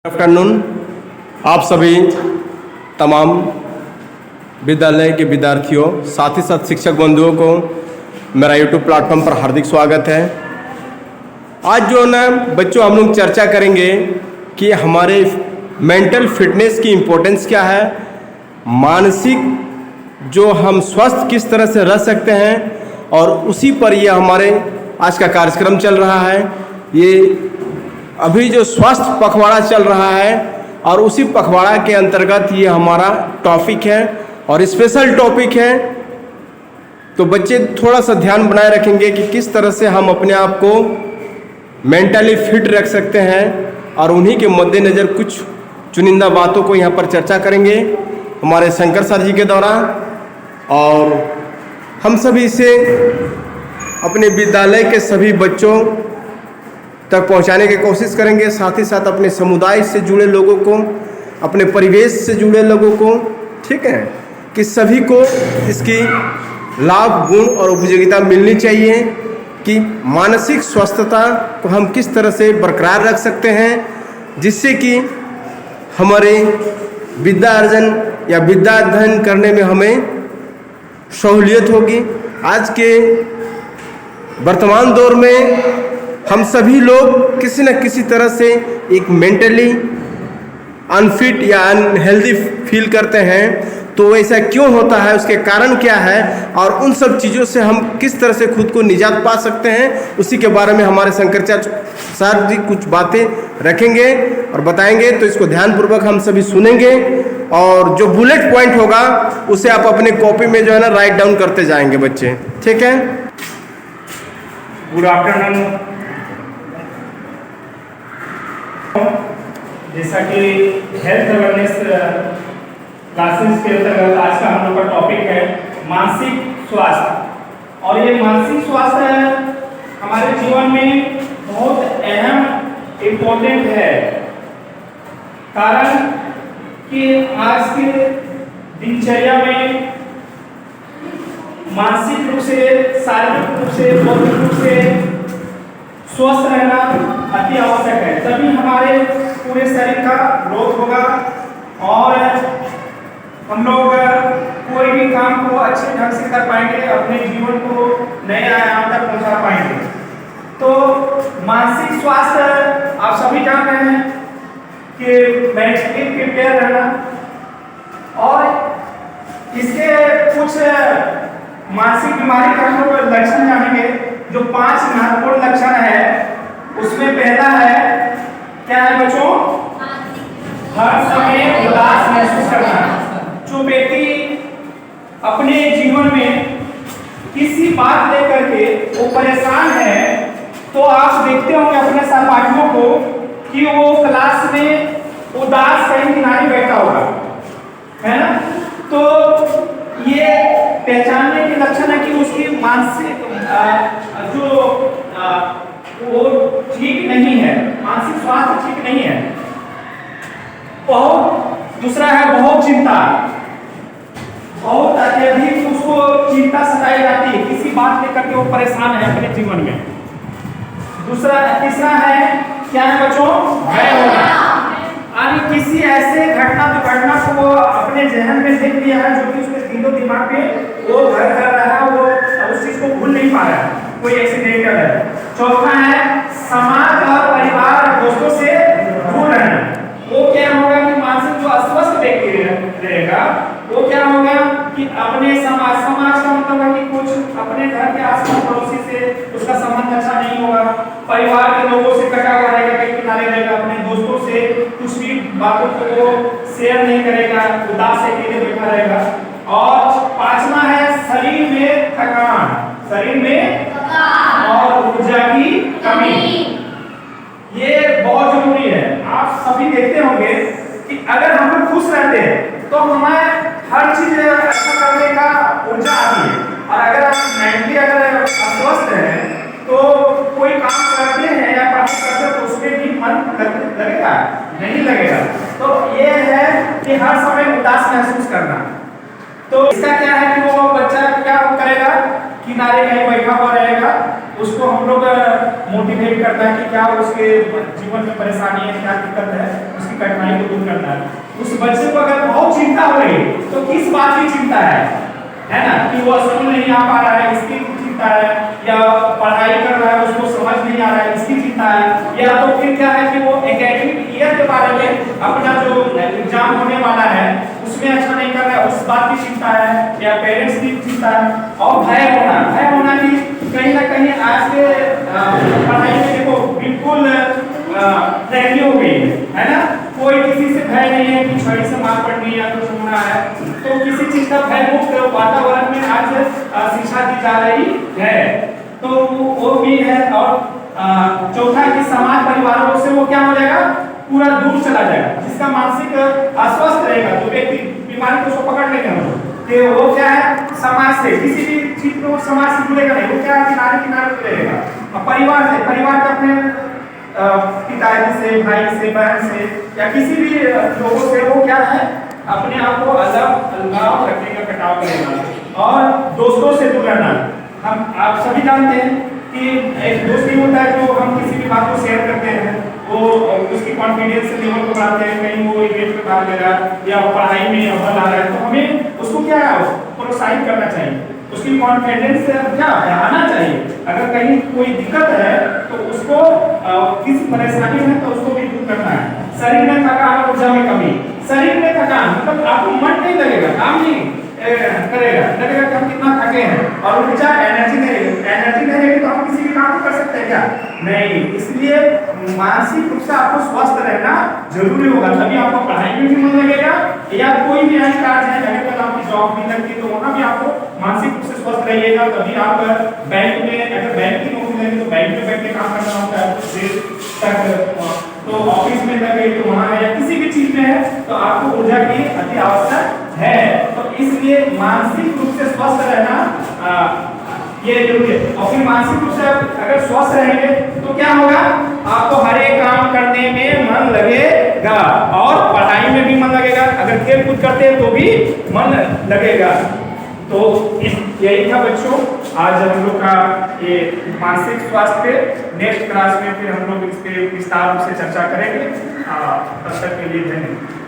Afternoon आप सभी तमाम विद्यालय के विद्यार्थियों साथ ही साथ शिक्षक बंधुओं को मेरा यूट्यूब प्लेटफॉर्म पर हार्दिक स्वागत है। आज जो ना बच्चों हम लोग चर्चा करेंगे कि हमारे मेंटल फिटनेस की इम्पोर्टेंस क्या है, मानसिक जो हम स्वस्थ किस तरह से रह सकते हैं, और उसी पर यह हमारे आज का कार्यक्रम चल रहा है। ये अभी जो स्वास्थ्य पखवाड़ा चल रहा है और उसी पखवाड़ा के अंतर्गत ये हमारा टॉपिक है और स्पेशल टॉपिक है। तो बच्चे थोड़ा सा ध्यान बनाए रखेंगे कि किस तरह से हम अपने आप को मेंटली फिट रख सकते हैं, और उन्हीं के मद्देनज़र कुछ चुनिंदा बातों को यहाँ पर चर्चा करेंगे हमारे शंकर सर जी के द्वारा, और हम सभी इसे अपने विद्यालय के सभी बच्चों तक पहुंचाने की कोशिश करेंगे। साथ ही साथ अपने समुदाय से जुड़े लोगों को, अपने परिवेश से जुड़े लोगों को, ठीक है, कि सभी को इसकी लाभ, गुण और उपयोगिता मिलनी चाहिए कि मानसिक स्वस्थता को हम किस तरह से बरकरार रख सकते हैं, जिससे कि हमारे विद्या अर्जन या विद्या अध्ययन करने में हमें सहूलियत होगी। आज के वर्तमान दौर में हम सभी लोग किसी न किसी तरह से एक मेंटली अनफिट या अनहेल्दी फील करते हैं। तो ऐसा क्यों होता है, उसके कारण क्या है, और उन सब चीज़ों से हम किस तरह से खुद को निजात पा सकते हैं, उसी के बारे में हमारे शंकराचार्य सर जी कुछ बातें रखेंगे और बताएंगे। तो इसको ध्यानपूर्वक हम सभी सुनेंगे, और जो बुलेट पॉइंट होगा उसे आप अपने कॉपी में जो है ना राइट डाउन करते जाएंगे बच्चे, ठीक है। Good afternoon. जैसा कि हेल्थ अवेयरनेस क्लासेस के अंतर्गत आज का हम लोग का टॉपिक है मानसिक स्वास्थ्य, और ये मानसिक स्वास्थ्य हमारे जीवन में बहुत अहम इम्पोर्टेंट है। कारण कि आज के दिनचर्या में मानसिक रूप से, शारीरिक रूप से, बौद्धिक रूप से स्वस्थ रहना अति आवश्यक है। तभी हमारे पूरे शरीर का ग्रोथ होगा और हम लोग कोई भी काम को अच्छे ढंग से कर पाएंगे, अपने जीवन को नए आयाम तक पहुंचा पाएंगे। तो मानसिक स्वास्थ्य आप सभी जान रहे हैं कि मेंटली प्रिपेयर रहना, और इसके कुछ मानसिक बीमारी का हम लोग लक्षण जानेंगे। जो 5 महत्वपूर्ण लक्षण है उसमें पहला है, क्या है बच्चों? हर समय उदास महसूस करना। जो व्यक्ति अपने जीवन में किसी बात लेकर के वो परेशान है, तो आप देखते होंगे अपने सहपाठियों को कि वो क्लास में उदास कहीं किनारे बैठा होगा, है ना। तो ये पहचानने के लक्षण है कि उसकी मानसिक जो वो ठीक नहीं है, मानसिक स्वास्थ्य ठीक नहीं है। दूसरा है बहुत चिंता, बहुत अत्यधिक उसको चिंता सताई जाती है, किसी बात लेकर के वो परेशान है अपने जीवन में। तीसरा है, क्या है बच्चों? भय होना, यानी किसी ऐसे दुर्घटना को वो अपने जहन में देख लिया है जो कि उसके दिलो दिमाग में वो घर कर रहा है, वो उस चीज को भूल नहीं पा रहा है, कोई एक्सीडेंटल है। चौथा है समाज और परिवार दोस्तों से दूर रहना। वो क्या होगा कि मानसिक जो अस्वस्थ व्यक्ति रहेगा वो क्या होगा कि अपने समाज का मतलब है कि कुछ अपने घर के आसपास पड़ोसी से उसका संबंध अच्छा नहीं होगा, परिवार के लोगों से कटा हुआ रहेगा, कहीं किनारे रहेगा, अपने दोस्तों से कुछ भी बातों को वो शेयर नहीं करेगा, उदास अकेले बैठा रहेगा। और 5वां है शरीर में थकान, और ऊर्जा की कमी। ये बहुत जरूरी है। आप सभी देखते होंगे कि अगर हम लोग खुश रहते हैं तो हमें हर चीज अच्छा करने का ऊर्जा आती है, और अगर हम मेंटली अगर अस्वस्थ हैं तो कोई काम करते हैं या पढ़ाई करते हैं तो उसमें भी मन लगेगा नहीं लगेगा। तो ये है कि हर समय उदास महसूस करना। तो इसका क्या है कि वो बच्चा क्या करेगा, किनारे कहीं बैठा हुआ रहेगा, उसको हम लोग मोटिवेट करना है कि क्या उसके जीवन में परेशानी है, क्या दिक्कत है, उसकी कठिनाई को दूर करना है। उस बच्चे को अगर बहुत चिंता हो रही तो किस बात की चिंता है ना, कि वो स्कूल नहीं आ पा रहा है इसकी चिंता है, या पढ़ाई कर रहा है उसको समझ नहीं आ रहा है इसकी चिंता है, या तो फिर क्या है कि वो एकेडमिक ईयर के बारे में अपना जो एग्जाम होने वाला है उसमें अच्छा नहीं कर रहा है उस बात की चिंता है, या पेरेंट्स की चिंता है। और भय होना भी कहीं ना कहीं आज के पढ़ाई में देखो बिल्कुल ट्रेंडी हो गई है ना। कोई किसी से भय नहीं है कि छड़ी से मार पड़नी है या कुछ होना है, तो किसी चीज का भय मुक्त वातावरण में आज शिक्षा दी जा रही है, तो वो भी है। और चौथा कि समाज परिवारों से वो क्या हो जाएगा, पूरा दूर चला जाएगा। जिसका मानसिक अस्वस्थ रहेगा, जो व्यक्ति बीमारी को उसको पकड़ लेगा कि वो क्या है, समाज से किसी भी चीज को समाज से जुड़ेगा नहीं, वो क्या है किनारे रहेगा। और परिवार से, परिवार के अपने पिताजी से, भाई से, बहन से, या किसी भी लोगों से वो क्या है, अपने आप को अलगाव रखने का कटाव करेगा। और दोस्तों से दूर रहना, हम आप सभी जानते हैं कि एक दोस्त ही होता है जो हम किसी भी बात को शेयर करते हैं, वो उसकी कॉन्फिडेंस लेवल को बढ़ाते हैं, कहीं वो इवेंट में भाग ले रहा है या पढ़ाई में अव्वल आ रहा है, तो हमें उसको क्या है, प्रोत्साहित करना चाहिए, उसकी कॉन्फिडेंस क्या बढ़ाना चाहिए। अगर कहीं कोई दिक्कत है तो उसको किसी परेशानी है तो उसको भी दूर करना है। शरीर में थकान, ऊर्जा में कमी, शरीर में थकान मतलब आपको मन नहीं लगेगा, काम नहीं करेगा, लगेगा कि हम कितना थके हैं, और ऊर्जा एनर्जी नहीं रहेगी तो हम किसी भी काम को कर सकते हैं क्या, नहीं। इसलिए मानसिक रूप से आपको स्वस्थ रहना जरूरी होगा, तभी आपको पढ़ाई में भी मन लगेगा, या कोई भी ऐसा कार्य है अगर आपकी जॉब भी लगती है तो वहाँ भी आपको मानसिक रूप से स्वस्थ रहिएगा। तभी आप बैंक में, अगर बैंक की नौकरी लगी तो बैंक में बैठ के काम करना होता है कुछ देर तक, तो ऑफिस में लग गई तो वहाँ है, या किसी भी चीज में है तो आपको ऊर्जा की अति आवश्यक है। तो इसलिए मानसिक रूप से स्वस्थ रहना ये जरूरी है। और फिर मानसिक रूप से अगर स्वस्थ रहेंगे तो क्या होगा, आपको हर एक काम करने में मन लगेगा, और पढ़ाई में भी मन लगेगा, अगर खेल कूद करते हैं तो भी मन लगेगा। तो यही था बच्चों आज हम लोग का ये मानसिक स्वास्थ्य पे। नेक्स्ट क्लास में फिर हम लोग इस पे विस्तार से चर्चा करेंगे। तब तक के लिए धन्यवाद।